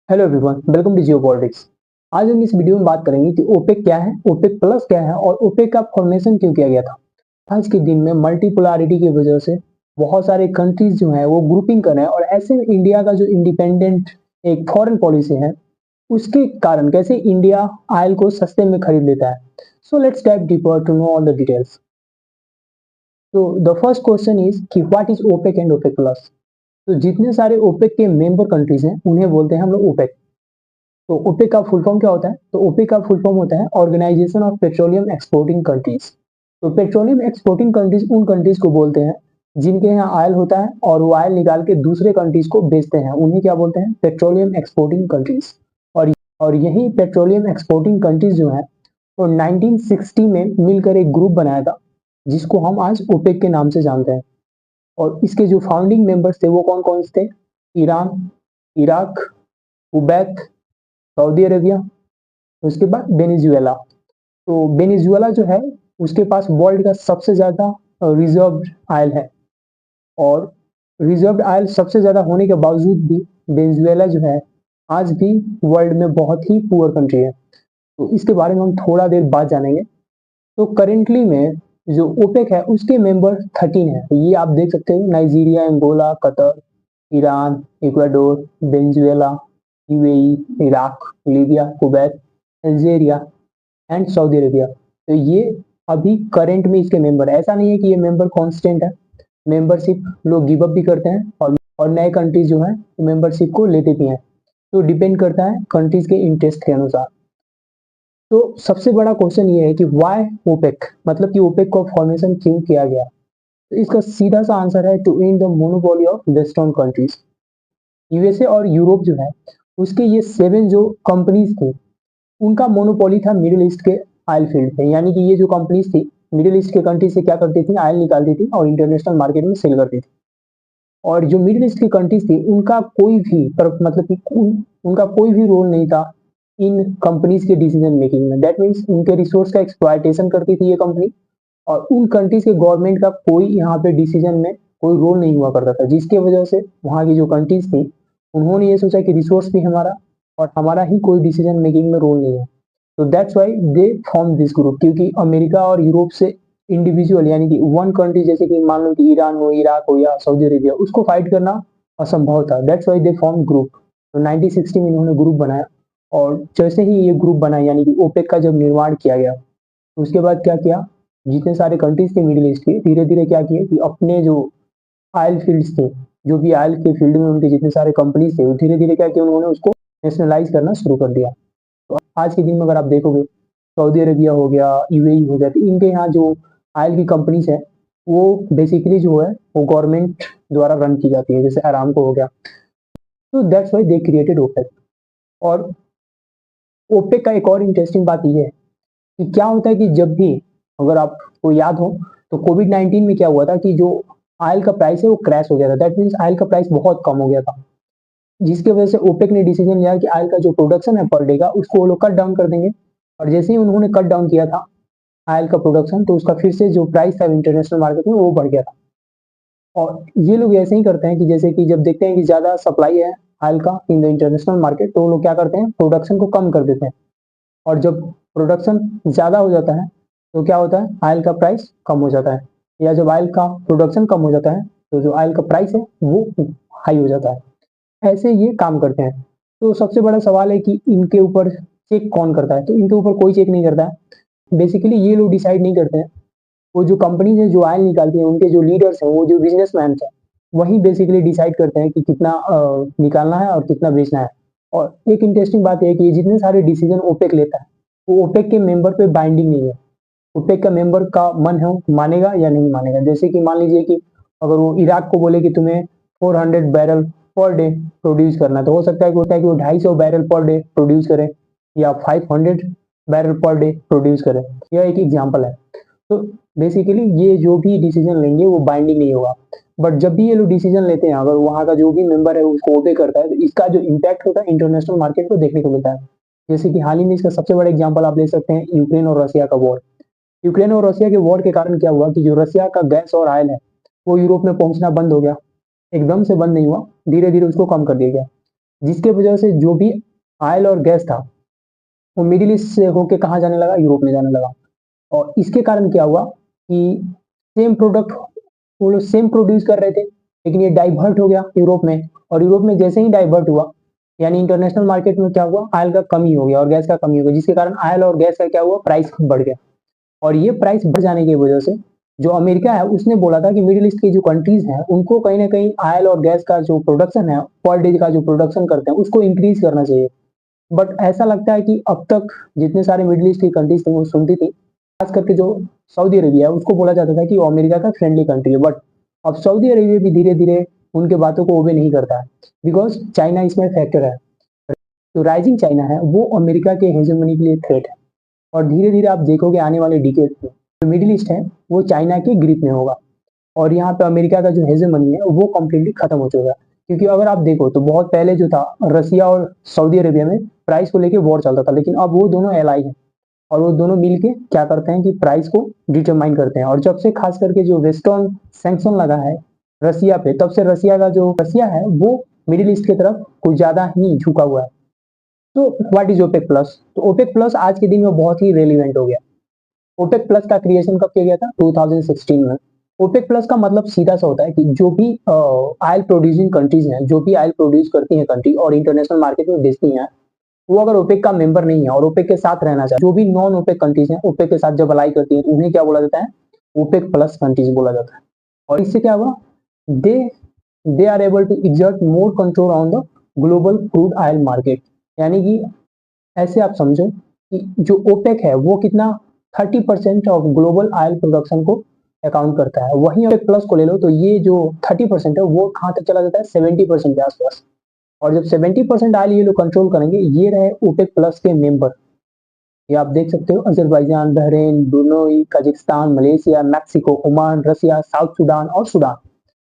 Hello everyone, welcome to geopolitics. आज हम इस वीडियो में बात करेंगे कि ओपेक क्या है, ओपेक प्लस क्या है और ओपेक का फॉर्मेशन क्यों किया गया था। आज के दिन में मल्टीपोलैरिटी की वजह से बहुत सारे कंट्रीज जो हैं वो ग्रुपिंग कर रहे हैं और ऐसे में इंडिया का जो इंडिपेंडेंट एक फॉरेन पॉलिसी है उसके कारण कैसे इंडिया ऑयल को सस्ते में खरीद लेता है। So let's dive deeper to know all the details. तो द फर्स्ट क्वेश्चन इज कि what is OPEC and OPEC plus. तो जितने सारे ओपेक के मेंबर कंट्रीज हैं उन्हें बोलते हैं हम लोग ओपेक। तो ओपेक का फुल फॉर्म क्या होता है? तो ओपेक का फुल फॉर्म होता है Organization of Petroleum exporting Countries. तो पेट्रोलियम एक्सपोर्टिंग कंट्रीज उन कंट्रीज को बोलते हैं जिनके यहाँ ऑयल होता है और वो ऑयल निकाल के दूसरे कंट्रीज को बेचते हैं, उन्हें क्या बोलते हैं? Petroleum exporting countries. और और यही पेट्रोलियम एक्सपोर्टिंग कंट्रीज जो है वो 1960 में मिलकर एक ग्रुप बनाया था जिसको हम आज ओपेक के नाम से जानते हैं। और इसके जो फाउंडिंग मेंबर्स थे वो कौन कौन से थे? Iran, Iraq, Kuwait, Saudi Arabia, उसके बाद वेनेजुएला। तो वेनेजुएला जो है उसके पास वर्ल्ड का सबसे ज्यादा रिजर्व आयल है। और रिजर्व आयल सबसे ज्यादा होने के बावजूद भी वेनेजुएला जो है आज भी वर्ल्ड में बहुत ही पुअर कंट्री है। तो इसके बारे में हम थोड़ा देर बाद जानेंगे। तो करेंटली में जो ओपेक है उसके मेंबर 13 है। ये आप देख सकते हो, Nigeria, Angola, Qatar, Iran, Ecuador, Venezuela, UAE, Iraq, Libya, Kuwait, Algeria and Saudi Arabia. तो ये अभी करंट में इसके मेंबर है। ऐसा नहीं है कि ये मेंबर कांस्टेंट है, मेंबरशिप लोग गिव अप भी करते हैं और नए कंट्रीज जो है मेंबरशिप को लेते भी हैं। तो डिपेंड करता है कंट्रीज के इंटरेस्ट के अनुसार। तो सबसे बड़ा क्वेश्चन ये है कि व्हाई ओपेक, मतलब कि ओपेक का फॉर्मेशन क्यों किया गया। तो इसका सीधा सा आंसर है to end the monopoly of western countries. USA और यूरोप जो है उसके ये 7 जो कंपनीज थी उनका मोनोपोली था मिडिल ईस्ट के ऑयल फील्ड पे। यानी कि ये जो कंपनीज थी मिडिल ईस्ट के कंट्री से क्या करती थी? ऑयल निकालती थी और इंटरनेशनल मार्केट में सेल करती थी। और जो मिडिल ईस्ट की कंट्रीज थी उनका कोई भी मतलब कि उनका कोई भी रोल नहीं था इन कंपनीज के डिसीजन मेकिंग में। दैट मीन्स उनके रिसोर्स का एक्सप्लॉयटेशन करती थी ये कंपनी और उन कंट्रीज के गवर्नमेंट का कोई यहाँ पे डिसीजन में कोई रोल नहीं हुआ करता था, जिसके वजह से वहाँ की जो कंट्रीज थी उन्होंने ये सोचा कि रिसोर्स भी हमारा और हमारा ही कोई डिसीजन मेकिंग में रोल नहीं है। तो that's why they form this group, क्योंकि अमेरिका और यूरोप से इंडिविजुअल यानी कि वन कंट्री जैसे कि मान लो कि ईरान हो, इराक हो या सऊदी अरेबिया, उसको फाइट करना असंभव था। That's why they form group. तो 1960 में इन्होंने ग्रुप बनाया और जैसे ही ये ग्रुप बना यानी कि ओपेक का जब निर्माण किया गया तो उसके बाद क्या किया, जितने सारे कंट्रीज थे मिडिल ईस्ट के धीरे धीरे क्या किए कि अपने जो ऑयल फील्ड्स थे, जो भी ऑयल के फील्ड में उनके जितने सारे कंपनीज थे वो धीरे धीरे क्या किया, उन्होंने उसको नेशनलाइज करना शुरू कर दिया। तो आज के दिन में अगर आप देखोगे सऊदी अरेबिया हो गया, यूएई हो गया, तो इनके यहाँ जो ऑयल की कंपनीज है वो बेसिकली जो है वो गवर्नमेंट द्वारा रन की जाती है, जैसे अरामको हो गया। तो that's why they created OPEC. और ओपेक का एक और इंटरेस्टिंग बात ये है कि क्या होता है कि जब भी, अगर आपको याद हो, तो कोविड 19 में क्या हुआ था कि जो ऑयल का प्राइस है वो क्रैश हो गया था। दैट मीन्स ऑयल का प्राइस बहुत कम हो गया था, जिसकी वजह से ओपेक ने डिसीजन लिया कि ऑयल का जो प्रोडक्शन है पर डे का उसको वो लोग कट डाउन कर देंगे। और जैसे ही उन्होंने कट डाउन किया था ऑयल का प्रोडक्शन तो उसका फिर से जो प्राइस था इंटरनेशनल मार्केट में वो बढ़ गया था। और ये लोग ऐसे ही करते हैं कि जैसे कि जब देखते हैं कि ज्यादा सप्लाई है ऑयल का इन द इंटरनेशनल मार्केट तो वो लोग क्या करते हैं, प्रोडक्शन को कम कर देते हैं। और जब प्रोडक्शन ज्यादा हो जाता है तो क्या होता है, ऑयल का प्राइस कम हो जाता है। या जब ऑयल का प्रोडक्शन कम हो जाता है तो जो ऑयल का प्राइस है वो हाई हो जाता है। ऐसे ये काम करते हैं। तो सबसे बड़ा सवाल है कि इनके ऊपर चेक कौन करता है? तो इनके ऊपर कोई चेक नहीं करता है। बेसिकली ये लोग डिसाइड नहीं करते हैं। वो जो कंपनीज है जो ऑयल निकालती है उनके जो लीडर्स हैं, वो जो बिजनेसमैन है, वही बेसिकली डिसाइड करते हैं कि कितना निकालना है और कितना बेचना है। और एक इंटरेस्टिंग बात है कि ये जितने सारे डिसीजन ओपेक लेता है वो ओपेक के मेंबर पे बाइंडिंग नहीं है। ओपेक का मेंबर का मन है मानेगा या नहीं मानेगा। जैसे कि मान लीजिए कि अगर वो इराक को बोले कि तुम्हें 400 बैरल पर डे प्रोड्यूस करना है, तो हो सकता है कि वो 250 बैरल पर डे प्रोड्यूस करे या 500 बैरल पर डे प्रोड्यूस करे। यह एक एग्जाम्पल है। तो बेसिकली ये जो भी डिसीजन लेंगे वो बाइंडिंग नहीं होगा। बट जब भी ये लोग डिसीजन लेते हैं, अगर वहाँ का जो भी मेंबर है उसको ओबे करता है, तो इसका जो इम्पैक्ट होता है इंटरनेशनल मार्केट को देखने को मिलता है। जैसे कि हाल ही में इसका सबसे बड़ा एग्जांपल आप ले सकते हैं यूक्रेन और रशिया का वॉर। यूक्रेन और रशिया के वॉर के कारण क्या हुआ कि जो रशिया का गैस और ऑयल है वो यूरोप में पहुंचना बंद हो गया। एकदम से बंद नहीं हुआ, धीरे धीरे उसको कम कर दिया गया। जिसके वजह से जो भी ऑयल और गैस था वो मिडिल ईस्ट से होके कहाँ जाने लगा, यूरोप में जाने लगा। और इसके कारण क्या हुआ कि सेम प्रोडक्ट वो लोग सेम प्रोड्यूस कर रहे थे, लेकिन ये डाइवर्ट हो गया यूरोप में। और यूरोप में जैसे ही डाइवर्ट हुआ, यानी इंटरनेशनल मार्केट में क्या हुआ, ऑयल का कमी हो गया और गैस का कमी हो गया, जिसके कारण ऑयल और गैस का क्या हुआ, प्राइस बढ़ गया। और ये प्राइस बढ़ जाने की वजह से जो अमेरिका है उसने बोला था कि मिडिल ईस्ट की जो कंट्रीज हैं उनको कहीं ना कहीं ऑयल और गैस का जो प्रोडक्शन है, पर डे का जो प्रोडक्शन करते हैं उसको इंक्रीज करना चाहिए। बट ऐसा लगता है कि अब तक जितने सारे मिडिल ईस्ट की कंट्रीज थी वो सुनती थी, खास करके जो सऊदी अरेबिया है उसको बोला जाता था कि वो अमेरिका का फ्रेंडली कंट्री है। बट अब सऊदी अरेबिया भी धीरे धीरे उनके बातों को ओबे नहीं करता है, बिकॉज चाइना इसमें फैक्टर है। जो राइजिंग चाइना है वो अमेरिका के हेजेमनी के लिए थ्रेट है। और धीरे धीरे आप देखोगे आने वाले डिकेड में जो मिडिल ईस्ट है वो चाइना के ग्रिप में होगा। और यहाँ पे अमेरिका का जो हेजेमनी है वो कम्प्लीटली खत्म हो चुका है। क्योंकि अगर आप देखो तो बहुत पहले जो था रसिया और सऊदी अरेबिया में प्राइस को लेके वॉर चलता था, लेकिन अब वो दोनों एलाई हैं और वो दोनों मिलके क्या करते हैं कि प्राइस को डिटरमाइन करते हैं। और जब से खास करके जो वेस्टर्न सैंक्शन लगा है रसिया पे, तब से रसिया का जो रसिया है वो मिडिल ईस्ट की तरफ कुछ ज्यादा ही झुका हुआ है। तो व्हाट इज ओपेक प्लस? तो ओपेक प्लस आज के दिन में बहुत ही रेलिवेंट हो गया। ओपेक प्लस का क्रिएशन कब किया गया था? 2016 में। ओपेक प्लस का मतलब सीधा सा होता है कि जो भी ऑयल प्रोड्यूसिंग कंट्रीज हैं, जो भी ऑयल प्रोड्यूस करती हैं कंट्री और इंटरनेशनल मार्केट में बेचती हैं, वो अगर ओपेक का मेंबर नहीं है और ओपेक के साथ रहना चाहे, जो भी नॉन ओपेक कंट्रीज हैं ओपेक के साथ जब अलाई करती हैं तो उन्हें क्या बोला जाता है? ओपेक प्लस कंट्रीज बोला जाता है। और इससे क्या हुआ, they they are able to exert more control on the global crude oil market. यानी कि ऐसे आप समझो कि जो ओपेक है वो कितना 30% ऑफ ग्लोबल ऑयल प्रोडक्शन को अकाउंट करता है। वहीं ओपेक प्लस को ले लो तो ये जो 30% है वो कहाँ तक चला जाता है? 70% के आसपास। और जब 70% ऑयल ये लोग कंट्रोल करेंगे, ये रहे ओपेक प्लस के मेंबर। ये आप देख सकते हो, Azerbaijan, Bahrain, Brunei, Kazakhstan, Malaysia, Mexico, Oman, Russia, South Sudan और सूडान।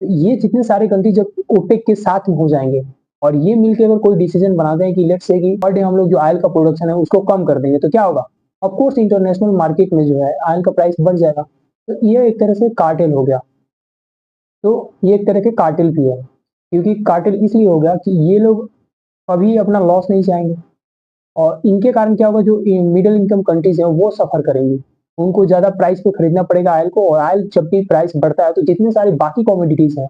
ये जितने सारे कंट्री जब ओपेक के साथ में हो जाएंगे और ये मिलकर अगर कोई डिसीजन बनाते हैं कि लेट्स से कि पर डे हम लोग जो ऑयल का प्रोडक्शन है उसको कम कर देंगे, तो क्या होगा? ऑफ कोर्स इंटरनेशनल मार्केट में जो है ऑयल का प्राइस बढ़ जाएगा। तो ये एक तरह से कार्टेल हो गया। तो ये एक तरह के कार्टेल भी है, क्योंकि कार्टेल इसलिए हो गया कि ये लोग कभी अपना लॉस नहीं चाहेंगे। और इनके कारण क्या होगा, जो मिडिल इनकम कंट्रीज है वो सफर करेंगी। उनको ज्यादा प्राइस पे खरीदना पड़ेगा ऑयल को, और ऑयल जब भी प्राइस बढ़ता है तो जितने सारे बाकी कॉमोडिटीज हैं,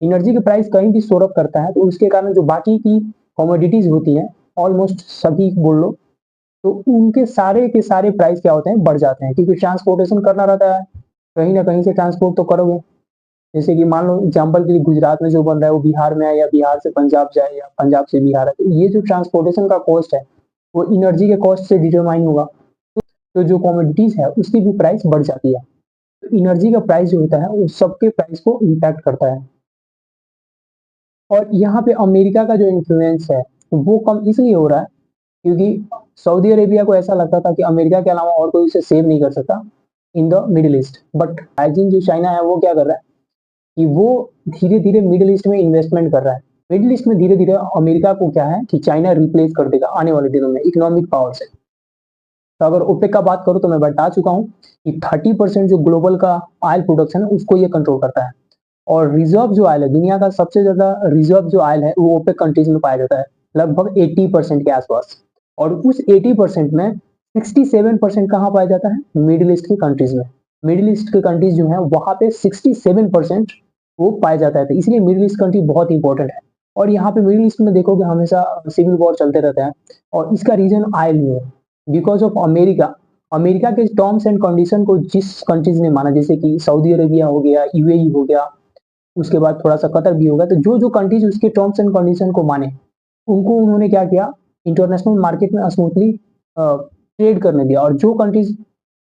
एनर्जी का प्राइस कहीं भी सोरअप करता है तो उसके कारण जो बाकी की कॉमोडिटीज होती हैं, ऑलमोस्ट सभी बोल लो, तो उनके सारे के सारे प्राइस क्या होते हैं? बढ़ जाते हैं। क्योंकि ट्रांसपोर्टेशन करना रहता है, कहीं ना कहीं से ट्रांसपोर्ट तो करोगे। जैसे कि मान लो एग्जाम्पल के लिए गुजरात में जो बन रहा है वो बिहार में है, या बिहार से पंजाब जाए, या पंजाब से बिहार है, तो ये जो ट्रांसपोर्टेशन का कॉस्ट है वो एनर्जी के कॉस्ट से डिटरमाइन होगा। तो जो कॉमोडिटीज है उसकी भी प्राइस बढ़ जाती है। तो एनर्जी का प्राइस जो होता है वो सबके प्राइस को इम्पैक्ट करता है। और यहाँ पे अमेरिका का जो इन्फ्लुएंस है वो कम इसलिए हो रहा है क्योंकि सऊदी अरेबिया को ऐसा लगता था कि अमेरिका के अलावा और कोई उसे सेव नहीं कर सकता in the middle east. But rising जो चाइना है वो क्या कर रहा है कि वो धीरे धीरे मिडिल ईस्ट में इन्वेस्टमेंट कर रहा है। मिडिल ईस्ट में धीरे धीरे अमेरिका को क्या है कि चाइना रिप्लेस कर देगा आने वाले दिनों में इकोनॉमिक पावर से। तो अगर ओपेक का बात करूं तो मैं बता चुका हूं कि 30% जो ग्लोबल का ऑयल प्रोडक्शन है उसको ये कंट्रोल करता है। और रिजर्व जो ऑयल है, दुनिया का सबसे ज्यादा रिजर्व जो ऑयल है वो ओपेक कंट्रीज में पाया जाता है, लगभग 80% के आसपास। और उस 80% में 67% कहाँ पाया जाता है? मिडिल ईस्ट की कंट्रीज में। मिडिल ईस्ट की कंट्रीज जो है वहां पे 67% वो पाया जाता है। तो इसलिए मिडिल ईस्ट कंट्री बहुत इंपॉर्टेंट है। और यहाँ पे मिडिल ईस्ट में देखोगे हमेशा सिविल वॉर चलते रहता है, और इसका रीजन ऑयल ही है। बिकॉज ऑफ अमेरिका, अमेरिका के टर्म्स एंड कंडीशन को जिस कंट्रीज ने माना, जैसे कि सऊदी अरेबिया हो गया, यूएई हो गया, उसके बाद थोड़ा सा कतर भी होगा, तो जो जो कंट्रीज उसके टर्म्स एंड कंडीशन को माने उनको उन्होंने क्या किया, इंटरनेशनल मार्केट में स्मूथली ट्रेड करने दिया। और जो कंट्रीज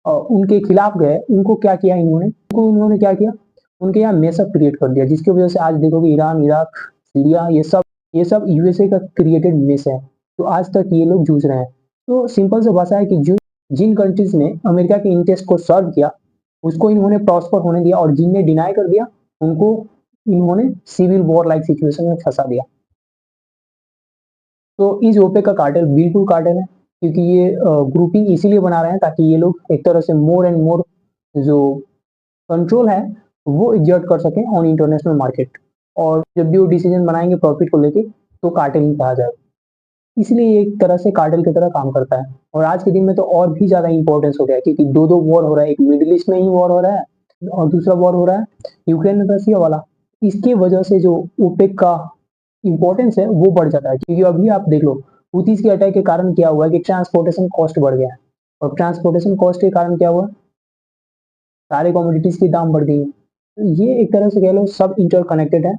उनके खिलाफ गए उनको क्या किया उन्होंने क्या किया, उनके यहाँ मेसअप क्रिएट कर दिया, जिसकी वजह से आज देखोगे ईरान, इराक, सीरिया, ये सब यूएसए का क्रिएटेड मेस है। तो आज तक ये लोग जूझ रहे हैं। तो सिंपल सा भाषा है कि जो जिन कंट्रीज ने अमेरिका के इंटरेस्ट को सर्व किया उसको इन्होंने प्रॉस्पर होने दिया, और जिनने डिनाई कर दिया उनको इन्होंने सिविल वॉर लाइक सिचुएशन में फंसा दिया। तो इस ओपेक का कार्टेल बिल्कुल कार्टेल है, क्योंकि ये ग्रुपिंग इसीलिए बना रहे हैं ताकि ये लोग एक तरह से मोर एंड मोर जो कंट्रोल है वो एग्जर्ट कर सकें ऑन इंटरनेशनल मार्केट। और जब भी वो डिसीजन बनाएंगे प्रॉफिट को लेके, तो कार्टेल ही कहा जाए। इसलिए ये एक तरह से कार्टेल की तरह काम करता है। और आज के दिन में तो और भी ज्यादा इंपॉर्टेंस हो गया है, क्योंकि दो दो वॉर हो रहा है, एक मिडिल ईस्ट में ही वॉर हो रहा है और दूसरा वॉर हो रहा है यूक्रेन रसिया वाला। इसकी वजह से जो ओपेक का इंपॉर्टेंस है वो बढ़ जाता है, क्योंकि अभी आप देख लो हुतीज के अटैक के कारण क्या हुआ है कि ट्रांसपोर्टेशन कॉस्ट बढ़ गया है। और ट्रांसपोर्टेशन कॉस्ट के कारण क्या हुआ, सारे कमोडिटीज के दाम बढ़ गई है। तो ये एक तरह से कह लो सब इंटरकनेक्टेड है।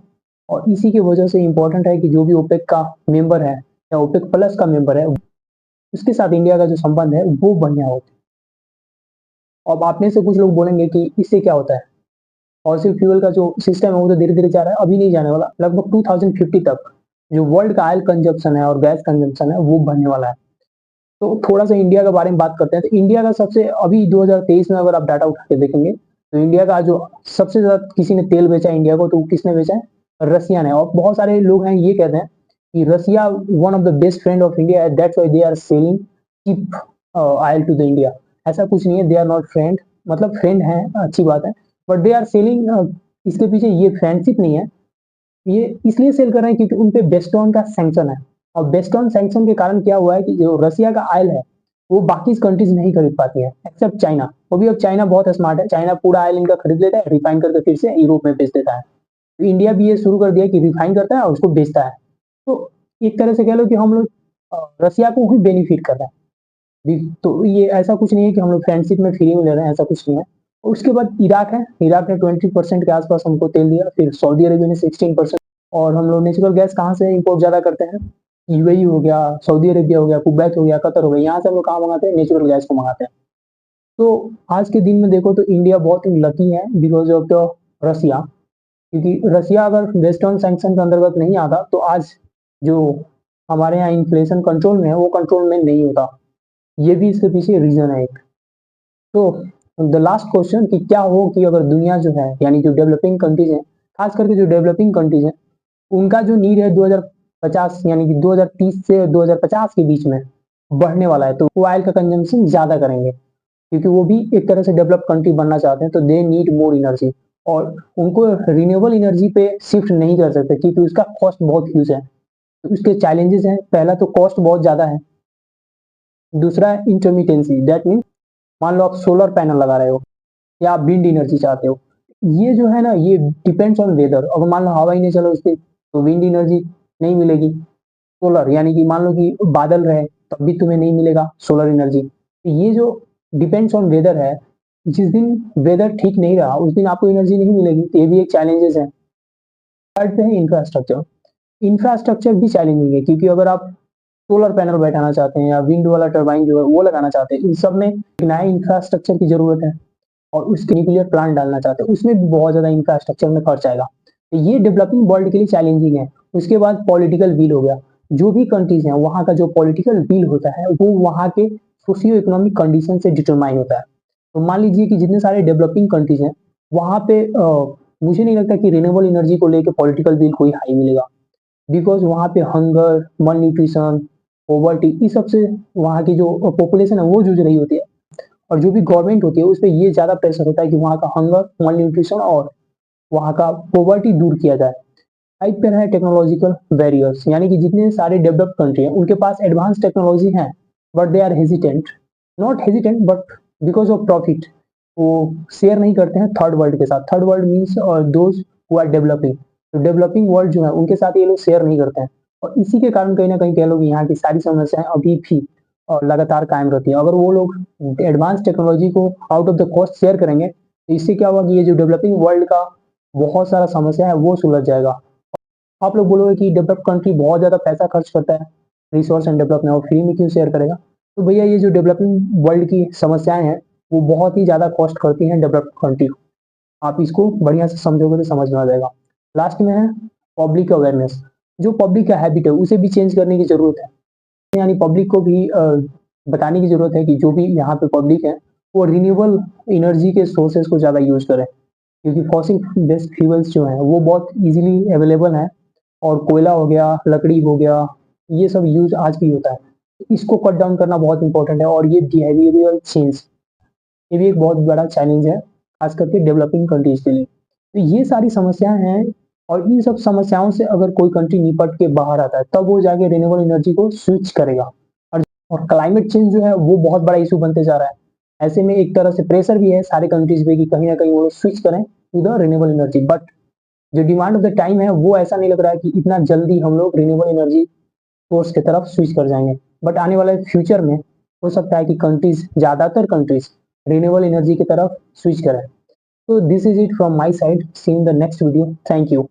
और इसी की वजह से इंपॉर्टेंट है कि जो भी ओपेक का मेंबर है या ओपेक प्लस का मेंबर है उसके साथ इंडिया का जो संबंध है वो बढ़िया हो। अब आप में से कुछ लोग बोलेंगे कि इससे क्या होता है, फॉसिल फ्यूल का जो सिस्टम है वो तो धीरे धीरे जा रहा है, अभी नहीं जाने वाला, लगभग 2050 तक जो वर्ल्ड का ऑयल कंजप्शन है और गैस कंजप्शन है वो बढ़ने वाला है। तो थोड़ा सा इंडिया के बारे में बात करते हैं। तो इंडिया का सबसे अभी 2023 में अगर आप डाटा उठा के देखेंगे तो इंडिया का जो सबसे ज्यादा किसी ने तेल बेचा इंडिया को तो किसने बेचा है, रसिया ने। और बहुत सारे लोग हैं ये कहते हैं कि Russia one of the best friend of India है, that's why they are selling cheap oil to the India. ऐसा कुछ नहीं है, दे आर नॉट फ्रेंड, मतलब फ्रेंड है अच्छी बात है, बट दे आर सेलिंग। इसके पीछे ये फ्रेंडशिप नहीं है, ये इसलिए सेल कर रहे हैं क्योंकि उन पे बेस्टॉन का सैंक्शन है। और बेस्टॉन सैंक्शन के कारण क्या हुआ है कि जो रसिया का ऑयल है वो बाकी कंट्रीज नहीं खरीद पाती है एक्सेप्ट चाइना। वो भी अब चाइना बहुत स्मार्ट है, चाइना पूरा ऑयल इनका खरीद लेता है, रिफाइन करके फिर से यूरोप में बेच देता है। तो इंडिया भी ये शुरू कर दिया कि रिफाइन करता है और उसको बेचता है। तो एक तरह से कह लो कि हम लोग रसिया को ही बेनिफिट कर रहे हैं। तो ये ऐसा कुछ नहीं है कि हम लोग फ्रेंडशिप में फ्री में ले रहे हैं, ऐसा कुछ नहीं है। और उसके बाद इराक है, इराक ने 20% के आसपास हमको तेल दिया, फिर सऊदी अरेबिया ने 16%। और हम लोग नेचुरल गैस कहाँ से इंपोर्ट ज्यादा करते हैं, यूएई हो गया, सऊदी अरेबिया हो गया, कुवैत हो गया, कतर हो गया, यहाँ से हम लोग कहाँ मंगाते हैं, नेचुरल गैस को मंगाते हैं। तो आज के दिन में देखो तो इंडिया बहुत ही लकी है बिकॉज ऑफ द रसिया। क्योंकि रसिया अगर वेस्टर्न सैंक्शन के अंतर्गत नहीं आता तो आज जो हमारे यहाँ इन्फ्लेशन कंट्रोल में है वो कंट्रोल में नहीं होता। ये भी इसके पीछे रीजन है एक। तो द लास्ट क्वेश्चन कि क्या हो कि अगर दुनिया जो है यानी जो डेवलपिंग कंट्रीज है, खास करके जो डेवलपिंग कंट्रीज है उनका जो नीड है 2050 यानी कि 2030 से 2050 के बीच में बढ़ने वाला है, तो वो ऑयल का कंजम्पशन ज्यादा करेंगे क्योंकि वो भी एक तरह से डेवलप कंट्री बनना चाहते हैं। तो दे नीड मोर एनर्जी और उनको रिन्यूएबल एनर्जी पे शिफ्ट नहीं कर सकते क्योंकि उसका कॉस्ट बहुत ह्यूज है। तो उसके चैलेंजेस हैं, पहला तो कॉस्ट बहुत ज्यादा है, दूसरा है इंटरमिटेंसी, दैट मीन मान लो आप सोलर पैनल लगा रहे हो या आप विंड एनर्जी चाहते हो, ये जो है ना ये डिपेंड्स ऑन वेदर। अगर मान लो हवा ही नहीं चला उस दिन तो विंड एनर्जी नहीं मिलेगी। सोलर यानी कि मान लो कि बादल रहे तब भी तुम्हें नहीं मिलेगा सोलर एनर्जी। ये जो डिपेंड्स ऑन वेदर है, जिस दिन वेदर ठीक नहीं रहा उस दिन आपको एनर्जी नहीं मिलेगी, तो ये भी एक चैलेंजेस है। थर्ड पे है इंफ्रास्ट्रक्चर। इंफ्रास्ट्रक्चर भी चैलेंजिंग है क्योंकि अगर आप सोलर पैनल बैठाना चाहते हैं या विंड वाला टरबाइन जो है वो लगाना चाहते हैं, इन सब में नया इंफ्रास्ट्रक्चर की जरूरत है। और उसके न्यूक्लियर प्लांट डालना चाहते हैं उसमें भी बहुत ज्यादा इंफ्रास्ट्रक्चर में खर्च आएगा। तो ये डेवलपिंग वर्ल्ड के लिए चैलेंजिंग है। उसके बाद पॉलिटिकल विल हो गया, जो भी कंट्रीज हैं वहाँ का जो पॉलिटिकल विल होता है वो वहाँ के सोशियो इकोनॉमिक कंडीशन से डिटरमाइन होता है। तो मान लीजिए कि जितने सारे डेवलपिंग कंट्रीज हैं वहाँ पे मुझे नहीं लगता कि रिन्यूएबल एनर्जी को लेकर पॉलिटिकल विल कोई हाई मिलेगा, बिकॉज वहाँ पे हंगर, मल न्यूट्रिशन, पॉवर्टी, इस सब से वहाँ की जो पॉपुलेशन है वो जूझ रही होती है। और जो भी गवर्नमेंट होती है उस पर ये ज्यादा प्रेशर होता है कि वहाँ का हंगर, मल न्यूट्रिशन और वहाँ का पॉवर्टी दूर किया जाए। टाइप पर है टेक्नोलॉजिकल बैरियर्स, यानी कि जितने सारे डेवलप्ड कंट्री हैं उनके पास एडवांस टेक्नोलॉजी है but they are hesitant, not hesitant but because of profit वो शेयर नहीं करते हैं थर्ड वर्ल्ड के साथ। Third world means those who are developing. तो डेवलपिंग वर्ल्ड जो है उनके साथ ये लोग शेयर नहीं करते हैं। और इसी के कारण कहीं ना कहीं कह लो कि यहाँ की सारी समस्याएं अभी भी लगातार कायम रहती है। अगर वो लोग एडवांस टेक्नोलॉजी को out of the cost share करेंगे तो इससे क्या होगा कि ये जो डेवलपिंग वर्ल्ड का बहुत सारा समस्या है वो सुलझ जाएगा। आप लोग बोलोगे कि डेवलप कंट्री बहुत ज्यादा पैसा खर्च करता है रिसोर्स एंड डेवलप में और फ्री में क्यों शेयर करेगा। तो भैया ये जो डेवलपिंग वर्ल्ड की समस्याएं हैं वो बहुत ही ज्यादा कॉस्ट करती हैं डेवलप्ड कंट्री को। आप इसको बढ़िया से समझोगे तो समझ में आ जाएगा। लास्ट में है पब्लिक अवेयरनेस। जो पब्लिक का हैबिट है उसे भी चेंज करने की जरूरत है, यानी पब्लिक को भी बताने की जरूरत है कि जो भी यहाँ पे पब्लिक है वो रिन्यूएबल एनर्जी के सोर्सेज को ज्यादा यूज करें, क्योंकि फॉसिल बेस्ड फ्यूल्स जो है वो बहुत इजीली अवेलेबल है। और कोयला हो गया, लकड़ी हो गया, ये सब यूज आज भी होता है। इसको कट डाउन करना बहुत इंपॉर्टेंट है। और ये बिहेवियरल चेंज ये भी एक बहुत बड़ा चैलेंज है खास करके डेवलपिंग कंट्रीज के लिए। तो ये सारी समस्याएं हैं और इन सब समस्याओं से अगर कोई कंट्री निपट के बाहर आता है तब वो जाके रिन्यूएबल एनर्जी को स्विच करेगा। और क्लाइमेट चेंज जो है वो बहुत बड़ा इशू बनते जा रहा है। ऐसे में एक तरह से प्रेशर भी है सारे कंट्रीज पे कि कहीं ना कहीं वो स्विच करें to the renewable energy. But जो डिमांड ऑफ द टाइम है वो ऐसा नहीं लग रहा है कि इतना जल्दी हम लोग रिन्यूएबल एनर्जी सोर्स की तरफ स्विच कर जाएंगे। बट आने वाले फ्यूचर में हो सकता है कि कंट्रीज, ज्यादातर कंट्रीज रिन्यूएबल एनर्जी की तरफ स्विच करें। तो this is it from my side, see in the next video, thank you.